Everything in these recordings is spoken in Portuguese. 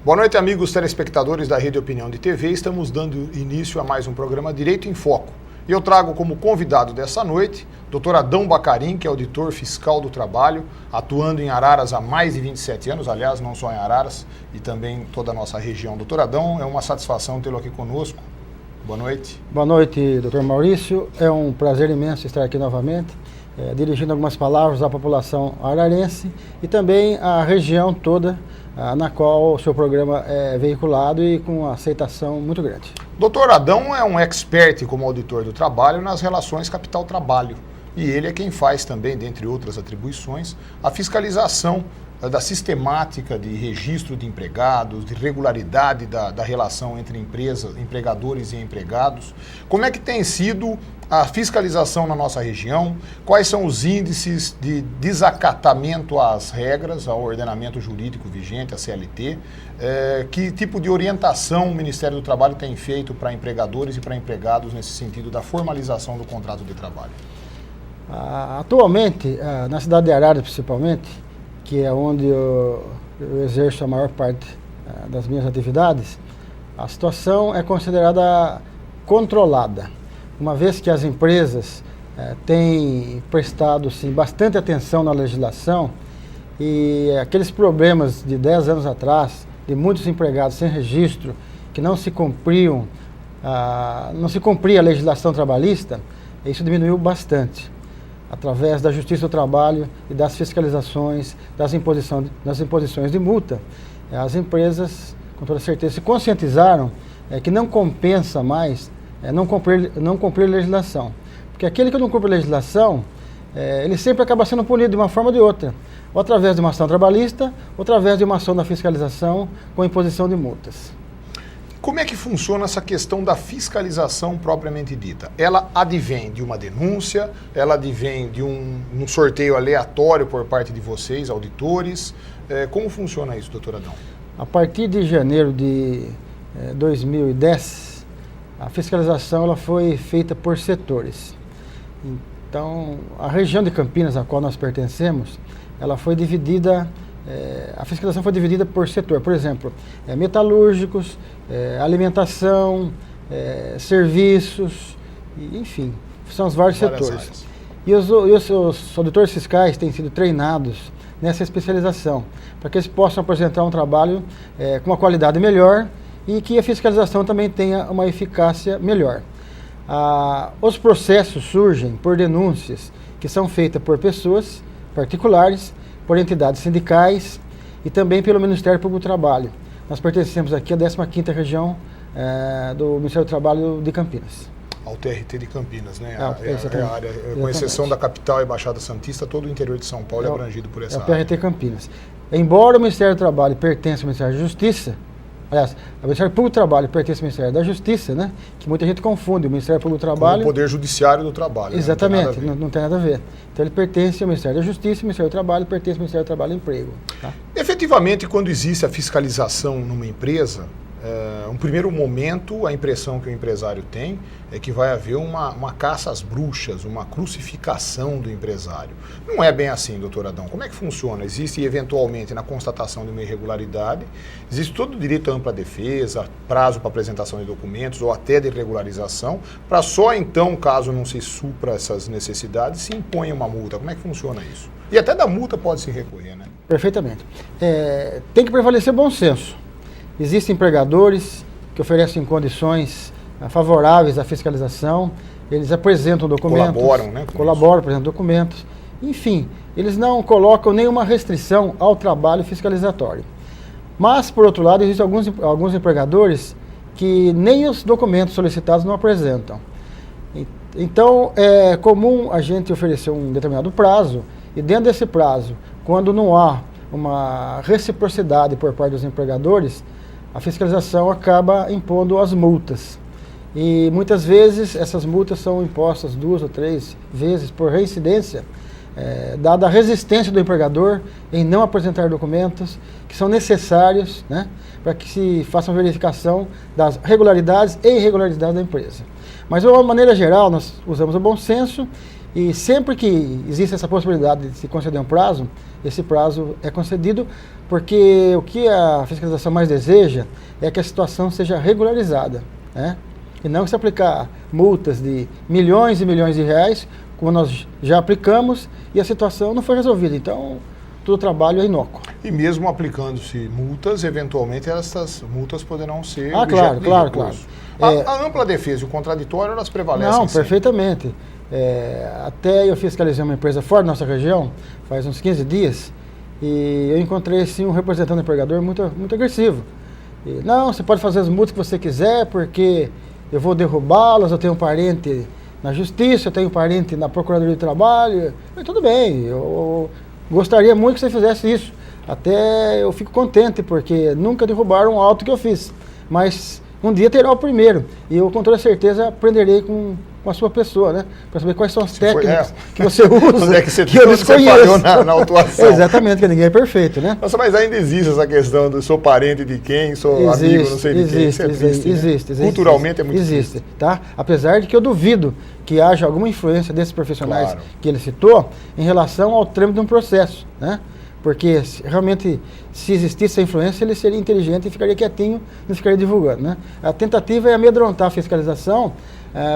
Boa noite, amigos telespectadores da Rede Opinião de TV. Estamos dando início a mais um programa Direito em Foco. E eu trago como convidado dessa noite Dr. Adão Bacarin, que é auditor fiscal do trabalho, atuando em Araras há mais de 27 anos, aliás, não só em Araras, e também em toda a nossa região. Dr. Adão, é uma satisfação tê-lo aqui conosco. Boa noite. Boa noite, Dr. Maurício. É um prazer imenso estar aqui novamente, dirigindo algumas palavras à população ararense e também à região toda na qual o seu programa é veiculado e com aceitação muito grande. Dr. Adão é um expert como auditor do trabalho nas relações capital-trabalho e ele é quem faz também, dentre outras atribuições, a fiscalização da sistemática de registro de empregados, de regularidade da relação entre empresas, empregadores e empregados. Como é que tem sido a fiscalização na nossa região? Quais são os índices de desacatamento às regras, ao ordenamento jurídico vigente, a CLT? Que tipo de orientação o Ministério do Trabalho tem feito para empregadores e para empregados nesse sentido da formalização do contrato de trabalho? Atualmente, na cidade de Araras principalmente, que é onde eu exerço a maior parte das minhas atividades, a situação é considerada controlada, uma vez que as empresas têm prestado sim, bastante atenção na legislação e aqueles problemas de 10 anos atrás, de muitos empregados sem registro, que não se cumpria a legislação trabalhista, isso diminuiu bastante, através da Justiça do Trabalho e das fiscalizações, das imposições de multa. As empresas, com toda certeza, se conscientizaram que não compensa mais não cumprir legislação. Porque aquele que não cumpre legislação, ele sempre acaba sendo punido de uma forma ou de outra, ou através de uma ação trabalhista, ou através de uma ação da fiscalização com imposição de multas. Como é que funciona essa questão da fiscalização propriamente dita? Ela advém de uma denúncia, ela advém de um sorteio aleatório por parte de vocês, auditores? Como funciona isso, doutor Adão? A partir de janeiro de 2010, a fiscalização ela foi feita por setores. Então, a região de Campinas, a qual nós pertencemos, ela foi dividida. A fiscalização foi dividida por setor, por exemplo, metalúrgicos, alimentação, serviços, enfim, são os vários setores. Áreas. E os auditores fiscais têm sido treinados nessa especialização, para que eles possam apresentar um trabalho com uma qualidade melhor e que a fiscalização também tenha uma eficácia melhor. Os processos surgem por denúncias que são feitas por pessoas particulares, por entidades sindicais e também pelo Ministério Público do Trabalho. Nós pertencemos aqui à 15ª região do Ministério do Trabalho de Campinas. Ao TRT de Campinas, né? A área, com exceção da capital e Baixada Santista, todo o interior de São Paulo é abrangido por essa área. É o TRT Campinas. Embora o Ministério do Trabalho pertença ao Ministério da Justiça, aliás, o Ministério Público do Trabalho pertence ao Ministério da Justiça, né? Que muita gente confunde o Ministério Público do Trabalho... Com o Poder Judiciário do Trabalho. Exatamente, né? Não tem nada a ver. Então ele pertence ao Ministério da Justiça, o Ministério do Trabalho pertence ao Ministério do Trabalho e Emprego. Tá? Efetivamente, quando existe a fiscalização numa empresa, um primeiro momento, a impressão que o empresário tem é que vai haver uma caça às bruxas, uma crucificação do empresário. Não é bem assim, doutor Adão. Como é que funciona? Existe, eventualmente, na constatação de uma irregularidade, existe todo o direito à ampla defesa, prazo para apresentação de documentos ou até de regularização, para só então, caso não se supra essas necessidades, se impõe uma multa. Como é que funciona isso? E até da multa pode se recorrer, né? Perfeitamente. Tem que prevalecer bom senso. Existem empregadores que oferecem condições favoráveis à fiscalização, eles apresentam documentos, colaboram, né, apresentam documentos, enfim, eles não colocam nenhuma restrição ao trabalho fiscalizatório. Mas, por outro lado, existem alguns empregadores que nem os documentos solicitados não apresentam. Então, é comum a gente oferecer um determinado prazo, e dentro desse prazo, quando não há uma reciprocidade por parte dos empregadores, a fiscalização acaba impondo as multas. E muitas vezes essas multas são impostas 2 ou 3 vezes por reincidência, dada a resistência do empregador em não apresentar documentos que são necessários, né, para que se faça uma verificação das regularidades e irregularidades da empresa. Mas de uma maneira geral nós usamos o bom senso E sempre que existe essa possibilidade de se conceder um prazo, esse prazo é concedido, porque o que a fiscalização mais deseja é que a situação seja regularizada, né? E não se aplicar multas de milhões e milhões de reais, como nós já aplicamos, e a situação não foi resolvida. Então, todo o trabalho é inócuo. E mesmo aplicando-se multas, eventualmente essas multas poderão ser claro. A ampla defesa e o contraditório, elas prevalecem Não, sempre. perfeitamente. Até eu fiscalizei uma empresa fora da nossa região, faz uns 15 dias, e eu encontrei assim, um representante do empregador muito agressivo. E, não, você pode fazer as multas que você quiser, porque eu vou derrubá-las, eu tenho um parente na justiça, eu tenho um parente na Procuradoria do Trabalho. E tudo bem, eu gostaria muito que você fizesse isso. Até eu fico contente, porque nunca derrubaram o auto que eu fiz. Mas um dia terá o primeiro. E eu, com toda certeza, aprenderei com a sua pessoa, né? Para saber quais são as técnicas que você usa, onde é que eu falhou desconheço. na autuação. Exatamente, que ninguém é perfeito, né? Nossa, mas ainda existe essa questão do sou parente de quem, sou amigo, não sei de quem. Isso é triste, existe. Culturalmente é muito existe, tá? Apesar de que eu duvido que haja alguma influência desses profissionais que ele citou em relação ao trâmite de um processo, né? Porque realmente, se existisse essa influência, ele seria inteligente e ficaria quietinho, não ficaria divulgando, né? A tentativa é amedrontar a fiscalização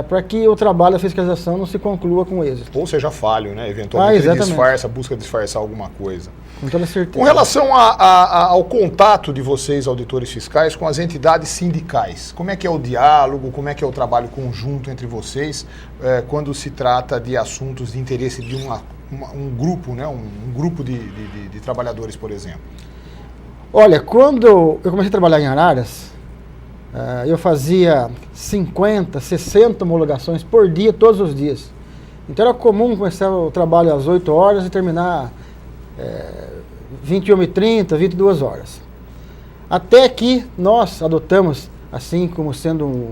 para que o trabalho da fiscalização não se conclua com êxito. Ou seja falho, né? Eventualmente ele disfarça, busca disfarçar alguma coisa. Com toda certeza. Com relação ao contato de vocês, auditores fiscais, com as entidades sindicais, como é que é o diálogo, como é que é o trabalho conjunto entre vocês quando se trata de assuntos de interesse de um grupo, né? um grupo de trabalhadores, por exemplo? Olha, quando eu comecei a trabalhar em Araras, eu fazia 50, 60 homologações por dia, todos os dias. Então era comum começar o trabalho às 8 horas e terminar 21h30, 22 horas. Até que nós adotamos, assim como sendo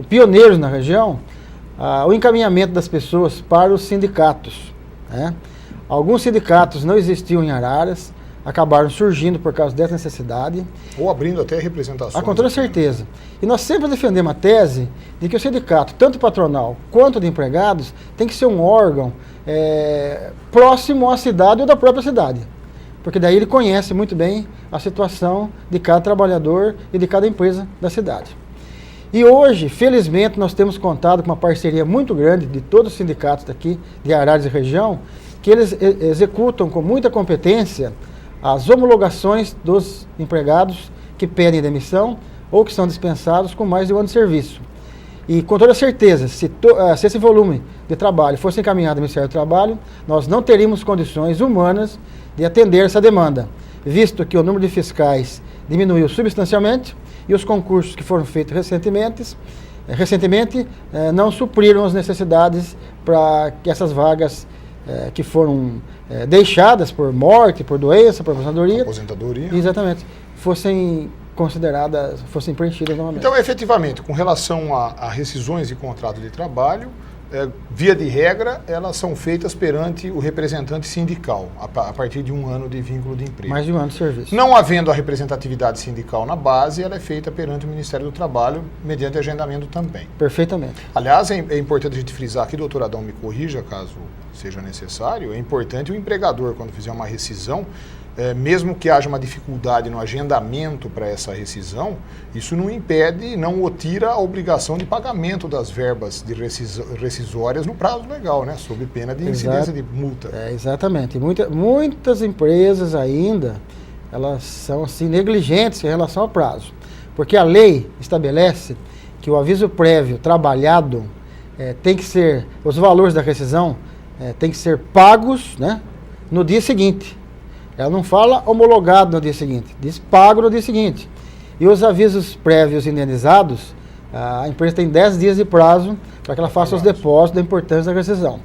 pioneiros na região, o encaminhamento das pessoas para os sindicatos, né? Alguns sindicatos não existiam em Araras, acabaram surgindo por causa dessa necessidade. Ou abrindo até representações. Com toda certeza. E nós sempre defendemos a tese de que o sindicato, tanto patronal quanto de empregados, tem que ser um órgão próximo à cidade ou da própria cidade. Porque daí ele conhece muito bem a situação de cada trabalhador e de cada empresa da cidade. E hoje, felizmente, nós temos contado com uma parceria muito grande de todos os sindicatos daqui, de Araras e região, que eles executam com muita competência as homologações dos empregados que pedem demissão ou que são dispensados com mais de um ano de serviço. E com toda certeza, se esse volume de trabalho fosse encaminhado ao Ministério do Trabalho, nós não teríamos condições humanas de atender essa demanda, visto que o número de fiscais diminuiu substancialmente e os concursos que foram feitos recentemente não supriram as necessidades para que essas vagas que foram deixadas por morte, por doença, por aposentadoria, exatamente, fossem consideradas, fossem preenchidas novamente. Então, efetivamente, com relação a rescisões de contrato de trabalho, via de regra, elas são feitas perante o representante sindical, a partir de um ano de vínculo de emprego. Mais de um ano de serviço. Não havendo a representatividade sindical na base, ela é feita perante o Ministério do Trabalho, mediante agendamento também. Perfeitamente. Aliás, é importante a gente frisar aqui, doutor Adão me corrija, caso seja necessário, é importante o empregador, quando fizer uma rescisão, mesmo que haja uma dificuldade no agendamento para essa rescisão, isso não impede, não o tira a obrigação de pagamento das verbas de rescisórias no prazo legal, né? Sob pena de incidência de multa. Exatamente. Muitas empresas ainda, elas são assim, negligentes em relação ao prazo. Porque a lei estabelece que o aviso prévio trabalhado tem que ser, os valores da rescisão tem que ser pagos, né, no dia seguinte. Ela não fala homologado no dia seguinte, diz pago no dia seguinte. E os avisos prévios indenizados, a empresa tem 10 dias de prazo para que ela faça os depósitos da importância da rescisão.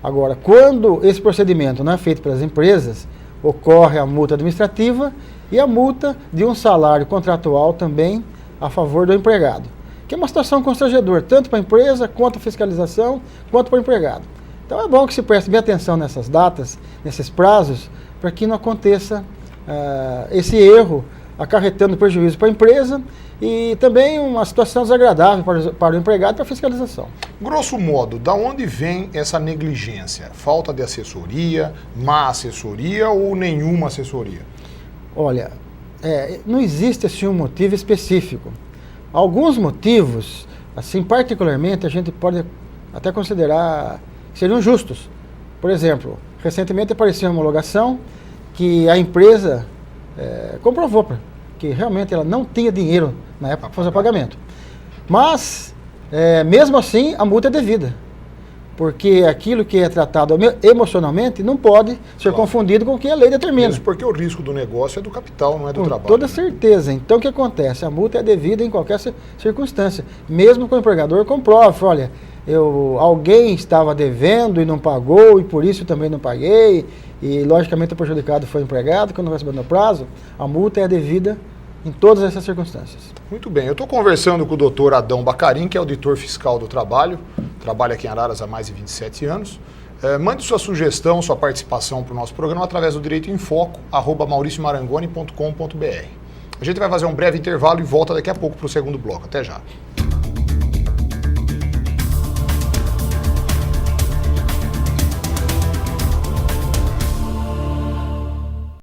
Agora, quando esse procedimento não é feito pelas empresas, ocorre a multa administrativa e a multa de um salário contratual também a favor do empregado. Que é uma situação constrangedora, tanto para a empresa, quanto a fiscalização, quanto para o empregado. Então é bom que se preste bem atenção nessas datas, nesses prazos, para que não aconteça esse erro acarretando prejuízo para a empresa e também uma situação desagradável para o empregado e para a fiscalização. Grosso modo, da onde vem essa negligência? Falta de assessoria, má assessoria ou nenhuma assessoria? Olha, não existe assim um motivo específico. Alguns motivos, assim, particularmente, a gente pode até considerar que seriam justos. Por exemplo, recentemente apareceu uma homologação que a empresa comprovou que realmente ela não tinha dinheiro na época para fazer o pagamento. Mas, mesmo assim, a multa é devida. Porque aquilo que é tratado emocionalmente não pode ser confundido com o que a lei determina. Isso porque o risco do negócio é do capital, não é do trabalho. Com toda certeza. Então, o que acontece? A multa é devida em qualquer circunstância. Mesmo que o empregador comprove, olha, alguém estava devendo e não pagou, e por isso também não paguei, e logicamente o prejudicado foi o empregado, que não vai receber no prazo, a multa é devida em todas essas circunstâncias. Muito bem, eu estou conversando com o doutor Adão Bacarin, que é auditor fiscal do trabalho, trabalha aqui em Araras há mais de 27 anos. Mande sua sugestão, sua participação para o nosso programa através do Direito em Foco, @mauriciomarangoni.com.br. A gente vai fazer um breve intervalo e volta daqui a pouco para o segundo bloco. Até já.